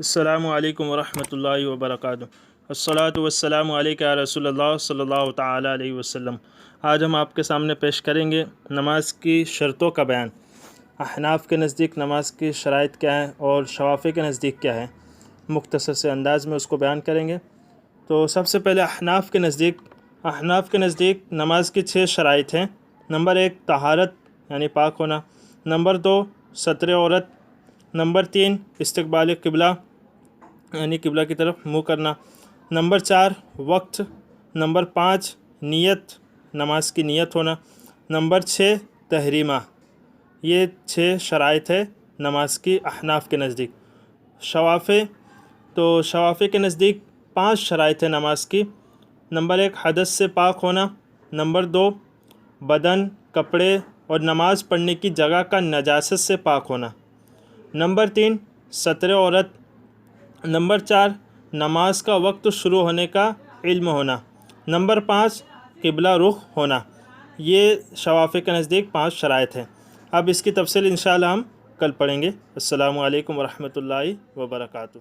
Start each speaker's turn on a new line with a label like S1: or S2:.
S1: السلام علیکم ورحمۃ اللہ وبرکاتہ۔ الصلاۃ والسلام علیک یا رسول اللہ صلی اللہ تعالیٰ علیہ وسلم۔ آج ہم آپ کے سامنے پیش کریں گے نماز کی شرطوں کا بیان۔ احناف کے نزدیک نماز کی شرائط کیا ہیں اور شوافی کے نزدیک کیا ہے، مختصر سے انداز میں اس کو بیان کریں گے۔ تو سب سے پہلے احناف کے نزدیک نماز کی 6 شرائط ہیں۔ نمبر 1 طہارت یعنی پاک ہونا، نمبر 2 ستر عورت، نمبر 3 استقبال قبلہ یعنی قبلہ کی طرف منہ کرنا، نمبر 4 وقت، نمبر 5 نیت، نماز کی نیت ہونا، نمبر 6 تحریمہ۔ یہ 6 شرائط ہے نماز کی احناف کے نزدیک۔ شوافی کے نزدیک 5 شرائط ہے نماز کی۔ نمبر 1 حدث سے پاک ہونا، نمبر 2 بدن، کپڑے اور نماز پڑھنے کی جگہ کا نجاست سے پاک ہونا، نمبر 3 ستر عورت، نمبر 4 نماز کا وقت شروع ہونے کا علم ہونا، نمبر 5 قبلہ رخ ہونا۔ یہ شوافی کے نزدیک 5 شرائط ہیں۔ اب اس کی تفصیل انشاءاللہ ہم کل پڑھیں گے۔ السلام علیکم ورحمۃ اللہ وبرکاتہ۔